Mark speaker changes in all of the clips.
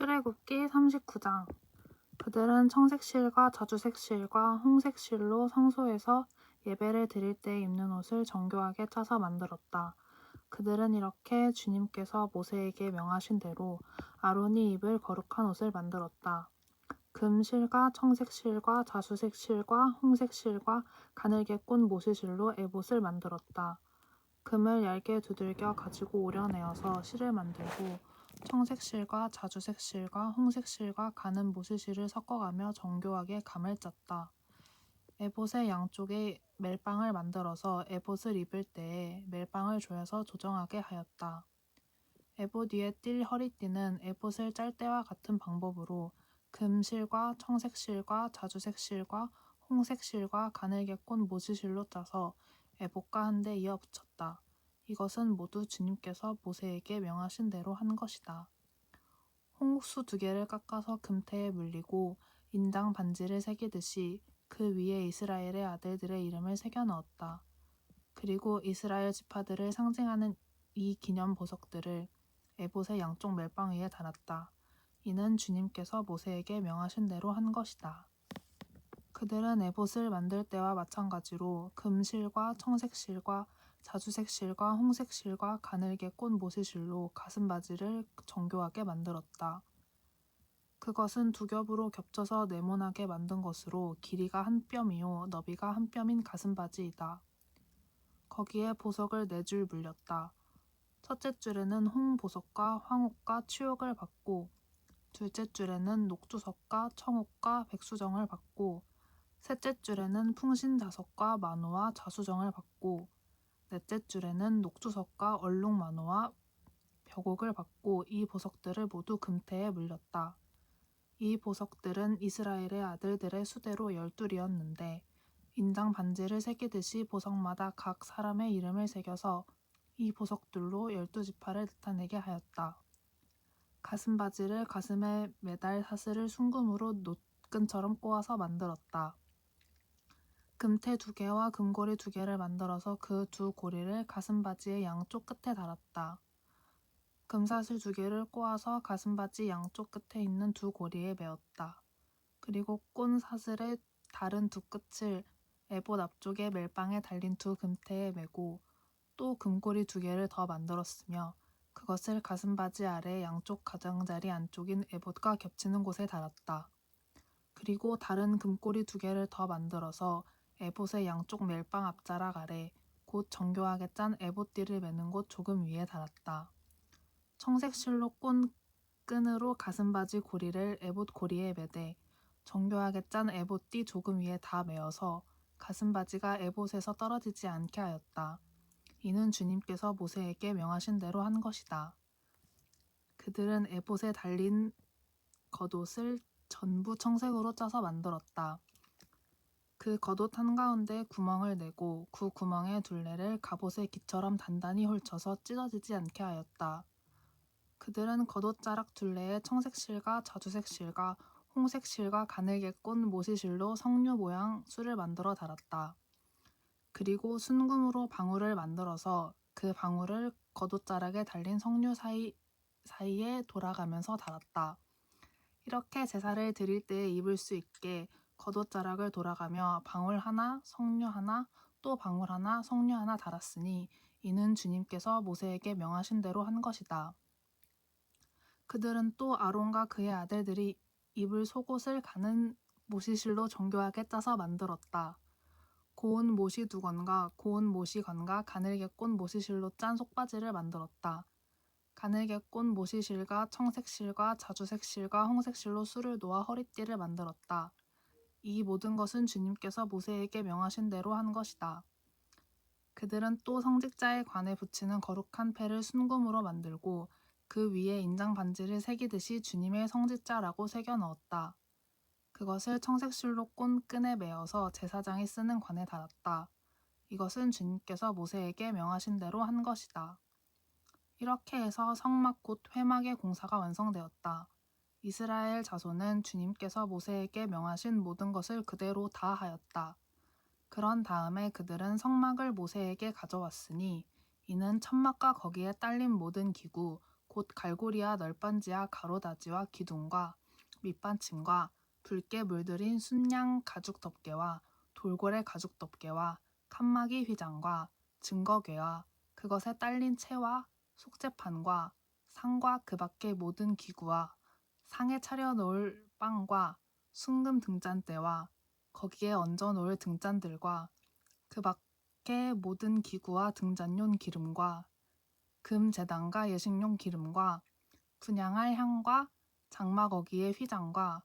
Speaker 1: 출애굽기 39장. 그들은 청색 실과 자주색 실과 홍색 실로 성소에서 예배를 드릴 때 입는 옷을 정교하게 짜서 만들었다. 그들은 이렇게 주님께서 모세에게 명하신 대로 아론이 입을 거룩한 옷을 만들었다. 금실과 청색 실과 자주색 실과 홍색 실과 가늘게 꼰 모시실로 에봇을 만들었다. 금을 얇게 두들겨 가지고 오려내어서 실을 만들고 청색 실과 자주색 실과 홍색 실과 가는 모시실을 섞어가며 정교하게 감을 짰다. 에봇의 양쪽에 멜빵을 만들어서 에봇을 입을 때에 멜빵을 조여서 조정하게 하였다. 에봇 위에 띌 허리띠는 에봇을 짤 때와 같은 방법으로 금실과 청색 실과 자주색 실과 홍색 실과 가늘게 꼰 모시실로 짜서 에봇과 한데 이어 붙였다. 이것은 모두 주님께서 모세에게 명하신 대로 한 것이다. 홍국수 2개를 깎아서 금태에 물리고 인당 반지를 새기듯이 그 위에 이스라엘의 아들들의 이름을 새겨 넣었다. 그리고 이스라엘 지파들을 상징하는 이 기념 보석들을 에봇의 양쪽 멜빵 위에 달았다. 이는 주님께서 모세에게 명하신 대로 한 것이다. 그들은 에봇을 만들 때와 마찬가지로 금실과 청색실과 자주색실과 홍색실과 가늘게 꼰 모시실로 가슴바지를 정교하게 만들었다. 그것은 2겹으로 겹쳐서 네모나게 만든 것으로 길이가 1뼘이요 너비가 1뼘인 가슴바지이다. 거기에 보석을 4줄 물렸다. 첫째 줄에는 홍보석과 황옥과 치옥을 받고 둘째 줄에는 녹주석과 청옥과 백수정을 받고 셋째 줄에는 풍신자석과 만호와 자수정을 받고 넷째 줄에는 녹주석과 얼룩만호와 벽옥을 받고 이 보석들을 모두 금태에 물렸다. 이 보석들은 이스라엘의 아들들의 수대로 12이었는데 인당 반지를 새기듯이 보석마다 각 사람의 이름을 새겨서 이 보석들로 12지파를 나타내게 하였다. 가슴바지를 가슴에 매달 사슬을 순금으로 노끈처럼 꼬아서 만들었다. 금태 2개와 금고리 2개를 만들어서 그 2고리를 가슴바지의 양쪽 끝에 달았다. 금사슬 2개를 꼬아서 가슴바지 양쪽 끝에 있는 2고리에 메었다. 그리고 꼰 사슬의 다른 2끝을 에봇 앞쪽에 멜빵에 달린 2금태에 메고 또 금고리 2개를 더 만들었으며 그것을 가슴바지 아래 양쪽 가장자리 안쪽인 에봇과 겹치는 곳에 달았다. 그리고 다른 금고리 2개를 더 만들어서 에봇의 양쪽 멜빵 앞자락 아래 곧 정교하게 짠 에봇띠를 매는 곳 조금 위에 달았다. 청색 실로 꼰 끈으로 가슴바지 고리를 에봇 고리에 매되 정교하게 짠 에봇띠 조금 위에 다 메어서 가슴바지가 에봇에서 떨어지지 않게 하였다. 이는 주님께서 모세에게 명하신 대로 한 것이다. 그들은 에봇에 달린 겉옷을 전부 청색으로 짜서 만들었다. 그 겉옷 한가운데 구멍을 내고 그 구멍의 둘레를 갑옷의 기처럼 단단히 홀쳐서 찢어지지 않게 하였다. 그들은 겉옷 자락 둘레에 청색 실과 자주색 실과 홍색 실과 가늘게 꼰 모시실로 석류 모양 수를 만들어 달았다. 그리고 순금으로 방울을 만들어서 그 방울을 겉옷자락에 달린 석류 사이에 돌아가면서 달았다. 이렇게 제사를 드릴 때에 입을 수 있게 겉옷자락을 돌아가며 방울 하나, 석류 하나, 또 방울 하나, 석류 하나 달았으니 이는 주님께서 모세에게 명하신 대로 한 것이다. 그들은 또 아론과 그의 아들들이 입을 속옷을 가는 모시실로 정교하게 짜서 만들었다. 고운 모시 2건과 고운 모시건과 가늘게 꼰 모시실로 짠 속바지를 만들었다. 가늘게 꼰 모시실과 청색실과 자주색실과 홍색실로 수를 놓아 허리띠를 만들었다. 이 모든 것은 주님께서 모세에게 명하신 대로 한 것이다. 그들은 또 성직자의 관에 붙이는 거룩한 패를 순금으로 만들고 그 위에 인장 반지를 새기듯이 주님의 성직자라고 새겨 넣었다. 그것을 청색실로 꼰 끈에 매어서 제사장이 쓰는 관에 달았다. 이것은 주님께서 모세에게 명하신 대로 한 것이다. 이렇게 해서 성막 곧 회막의 공사가 완성되었다. 이스라엘 자손은 주님께서 모세에게 명하신 모든 것을 그대로 다 하였다. 그런 다음에 그들은 성막을 모세에게 가져왔으니 이는 천막과 거기에 딸린 모든 기구 곧 갈고리와 널빤지와 가로다지와 기둥과 밑받침과 붉게 물들인 순양 가죽 덮개와 돌고래 가죽 덮개와 칸막이 휘장과 증거궤와 그것에 딸린 채와 속재판과 상과 그 밖의 모든 기구와 상에 차려 놓을 빵과 순금 등잔대와 거기에 얹어 놓을 등잔들과 그 밖의 모든 기구와 등잔용 기름과 금 제단과 예식용 기름과 분향할 향과 장막 어기의 휘장과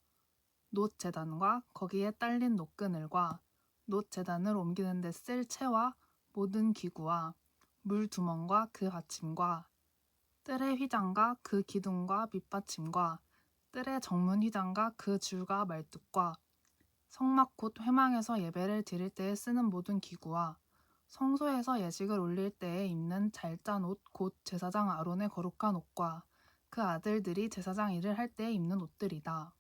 Speaker 1: 놋 제단과 거기에 딸린 놋그늘과 놋 제단을 옮기는 데 쓸 채와 모든 기구와 물 두멍과 그 받침과 뜰의 휘장과 그 기둥과 밑받침과 뜰의 정문 휘장과 그 줄과 말뚝과 성막 곧 회막에서 예배를 드릴 때에 쓰는 모든 기구와 성소에서 예식을 올릴 때에 입는 잘 짠 옷 곧 제사장 아론의 거룩한 옷과 그 아들들이 제사장 일을 할 때에 입는 옷들이다.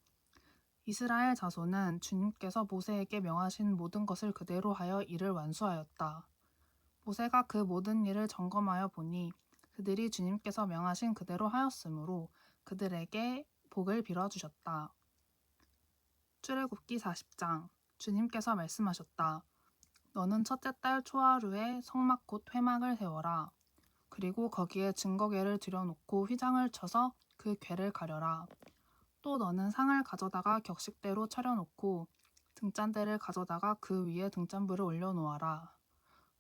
Speaker 1: 이스라엘 자손은 주님께서 모세에게 명하신 모든 것을 그대로 하여 일을 완수하였다. 모세가 그 모든 일을 점검하여 보니 그들이 주님께서 명하신 그대로 하였으므로 그들에게 복을 빌어주셨다. 출애굽기 40장. 주님께서 말씀하셨다. 너는 첫째 달 초하루에 성막 곧 회막을 세워라. 그리고 거기에 증거궤를 들여놓고 휘장을 쳐서 그 궤를 가려라. 또 너는 상을 가져다가 격식대로 차려놓고 등잔대를 가져다가 그 위에 등잔불을 올려놓아라.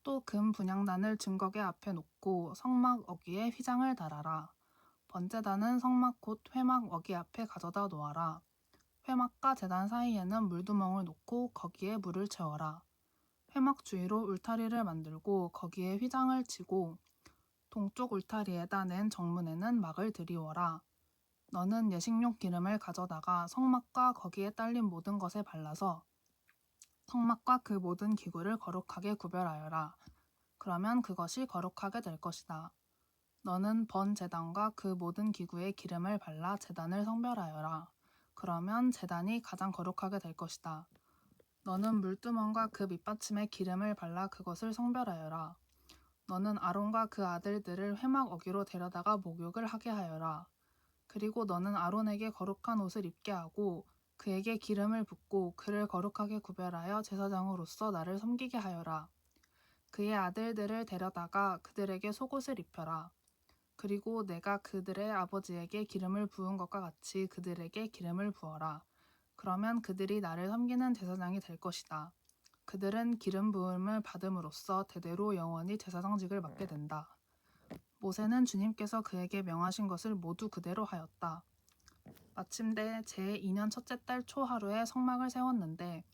Speaker 1: 또 금 분향단을 증거궤 앞에 놓고 성막 어귀에 휘장을 달아라. 번제단은 성막 곧 회막 어귀 앞에 가져다 놓아라. 회막과 제단 사이에는 물두멍을 놓고 거기에 물을 채워라. 회막 주위로 울타리를 만들고 거기에 휘장을 치고 동쪽 울타리에다 낸 정문에는 막을 들이워라. 너는 예식용 기름을 가져다가 성막과 거기에 딸린 모든 것에 발라서 성막과 그 모든 기구를 거룩하게 구별하여라. 그러면 그것이 거룩하게 될 것이다. 너는 번 제단과 그 모든 기구에 기름을 발라 제단을 성별하여라. 그러면 제단이 가장 거룩하게 될 것이다. 너는 물두멍과 그 밑받침에 기름을 발라 그것을 성별하여라. 너는 아론과 그 아들들을 회막 어귀로 데려다가 목욕을 하게 하여라. 그리고 너는 아론에게 거룩한 옷을 입게 하고 그에게 기름을 붓고 그를 거룩하게 구별하여 제사장으로서 나를 섬기게 하여라. 그의 아들들을 데려다가 그들에게 속옷을 입혀라. 그리고 내가 그들의 아버지에게 기름을 부은 것과 같이 그들에게 기름을 부어라. 그러면 그들이 나를 섬기는 제사장이 될 것이다. 그들은 기름 부음을 받음으로써 대대로 영원히 제사장직을 맡게 된다. 모세는 주님께서 그에게 명하신 것을 모두 그대로 하였다. 마침내 제2년 첫째 달 초하루에 성막을 세웠는데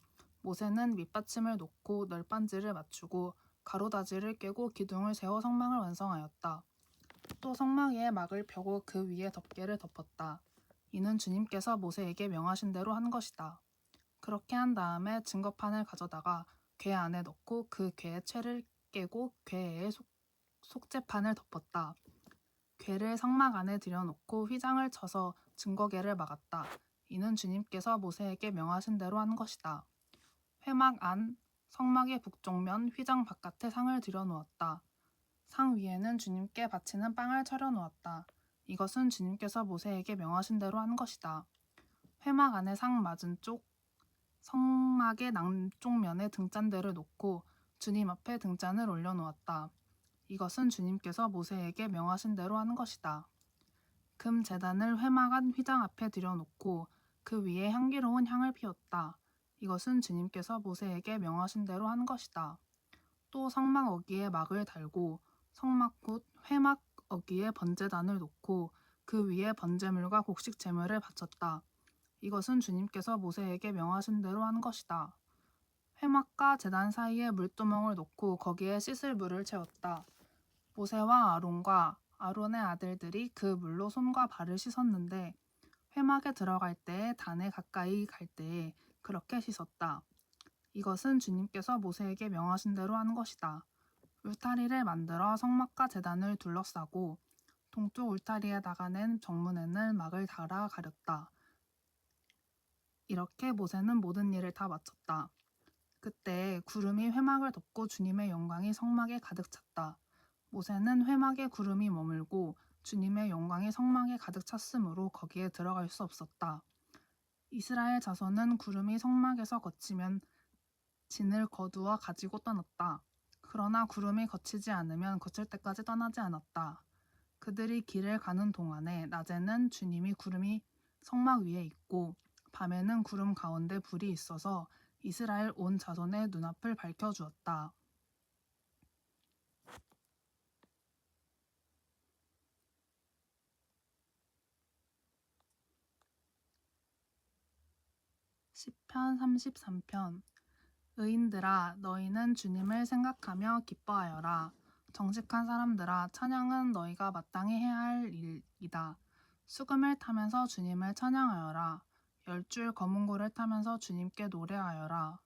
Speaker 1: 모세는 밑받침을 놓고 널빤지를 맞추고 가로다지를 꿰고 기둥을 세워 성막을 완성하였다. 또 성막 위에 막을 펴고 그 위에 덮개를 덮었다. 이는 주님께서 모세에게 명하신 대로 한 것이다. 그렇게 한 다음에 증거판을 가져다가 궤 안에 넣고 그 궤의 채를 깨고 궤에 속재판을 덮었다. 궤를 성막 안에 들여놓고 휘장을 쳐서 증거궤를 막았다. 이는 주님께서 모세에게 명하신 대로 한 것이다. 회막 안, 성막의 북쪽면 휘장 바깥에 상을 들여놓았다. 상 위에는 주님께 바치는 빵을 차려놓았다. 이것은 주님께서 모세에게 명하신 대로 한 것이다. 회막 안에 상 맞은 쪽 성막의 남쪽 면에 등잔대를 놓고 주님 앞에 등잔을 올려놓았다. 이것은 주님께서 모세에게 명하신 대로 한 것이다. 금 제단을 회막 안 휘장 앞에 들여놓고 그 위에 향기로운 향을 피웠다. 이것은 주님께서 모세에게 명하신 대로 한 것이다. 또 성막 어귀에 막을 달고 성막 곧 회막 어귀에 번제단을 놓고 그 위에 번제물과 곡식 제물을 바쳤다. 이것은 주님께서 모세에게 명하신 대로 한 것이다. 회막과 제단 사이에 물두멍을 놓고 거기에 씻을 물을 채웠다. 모세와 아론과 아론의 아들들이 그 물로 손과 발을 씻었는데 회막에 들어갈 때에 단에 가까이 갈 때에 그렇게 씻었다. 이것은 주님께서 모세에게 명하신 대로 한 것이다. 울타리를 만들어 성막과 제단을 둘러싸고 동쪽 울타리에 나가는 정문에는 막을 달아 가렸다. 이렇게 모세는 모든 일을 다 마쳤다. 그때 구름이 회막을 덮고 주님의 영광이 성막에 가득 찼다. 모세는 회막에 구름이 머물고 주님의 영광이 성막에 가득 찼으므로 거기에 들어갈 수 없었다. 이스라엘 자손은 구름이 성막에서 거치면 진을 거두어 가지고 떠났다. 그러나 구름이 거치지 않으면 거칠 때까지 떠나지 않았다. 그들이 길을 가는 동안에 낮에는 주님이 구름이 성막 위에 있고 밤에는 구름 가운데 불이 있어서 이스라엘 온 자손의 눈앞을 밝혀주었다. 시편 33편. 의인들아 너희는 주님을 생각하며 기뻐하여라. 정직한 사람들아 찬양은 너희가 마땅히 해야 할 일이다. 수금을 타면서 주님을 찬양하여라. 10줄 거문고를 타면서 주님께 노래하여라.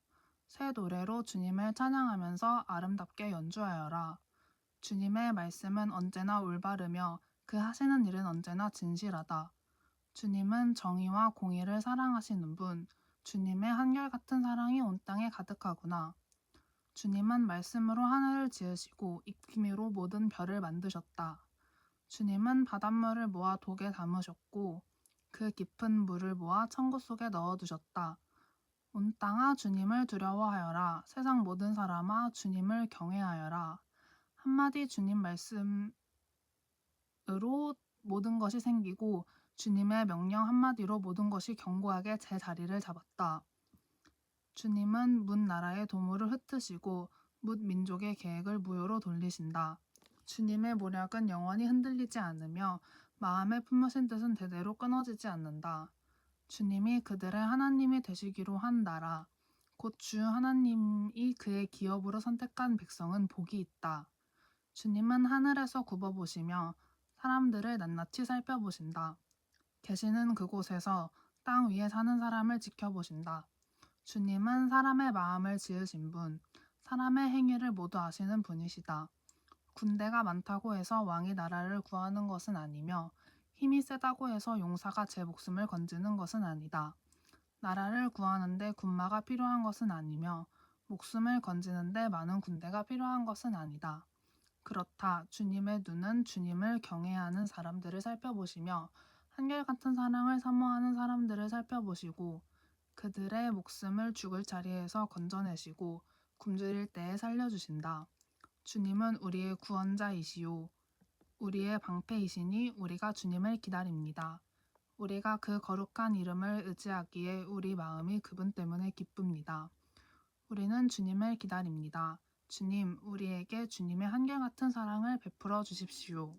Speaker 1: 새 노래로 주님을 찬양하면서 아름답게 연주하여라. 주님의 말씀은 언제나 올바르며 그 하시는 일은 언제나 진실하다. 주님은 정의와 공의를 사랑하시는 분, 주님의 한결같은 사랑이 온 땅에 가득하구나. 주님은 말씀으로 하늘을 지으시고 입힘으로 모든 별을 만드셨다. 주님은 바닷물을 모아 독에 담으셨고 그 깊은 물을 모아 천국 속에 넣어두셨다. 온 땅아 주님을 두려워하여라. 세상 모든 사람아 주님을 경외하여라. 한마디 주님 말씀으로 모든 것이 생기고 주님의 명령 한마디로 모든 것이 견고하게 제 자리를 잡았다. 주님은 문 나라의 도모를 흩으시고 뭇 민족의 계획을 무효로 돌리신다. 주님의 모략은 영원히 흔들리지 않으며 마음에 품으신 뜻은 대대로 끊어지지 않는다. 주님이 그들의 하나님이 되시기로 한 나라, 곧 주 하나님이 그의 기업으로 선택한 백성은 복이 있다. 주님은 하늘에서 굽어보시며 사람들을 낱낱이 살펴보신다. 계시는 그곳에서 땅 위에 사는 사람을 지켜보신다. 주님은 사람의 마음을 지으신 분, 사람의 행위를 모두 아시는 분이시다. 군대가 많다고 해서 왕이 나라를 구하는 것은 아니며 힘이 세다고 해서 용사가 제 목숨을 건지는 것은 아니다. 나라를 구하는데 군마가 필요한 것은 아니며 목숨을 건지는데 많은 군대가 필요한 것은 아니다. 그렇다. 주님의 눈은 주님을 경외하는 사람들을 살펴보시며 한결같은 사랑을 사모하는 사람들을 살펴보시고 그들의 목숨을 죽을 자리에서 건져내시고 굶주릴 때에 살려주신다. 주님은 우리의 구원자이시요 우리의 방패이시니 우리가 주님을 기다립니다. 우리가 그 거룩한 이름을 의지하기에 우리 마음이 그분 때문에 기쁩니다. 우리는 주님을 기다립니다. 주님, 우리에게 주님의 한결같은 사랑을 베풀어 주십시오.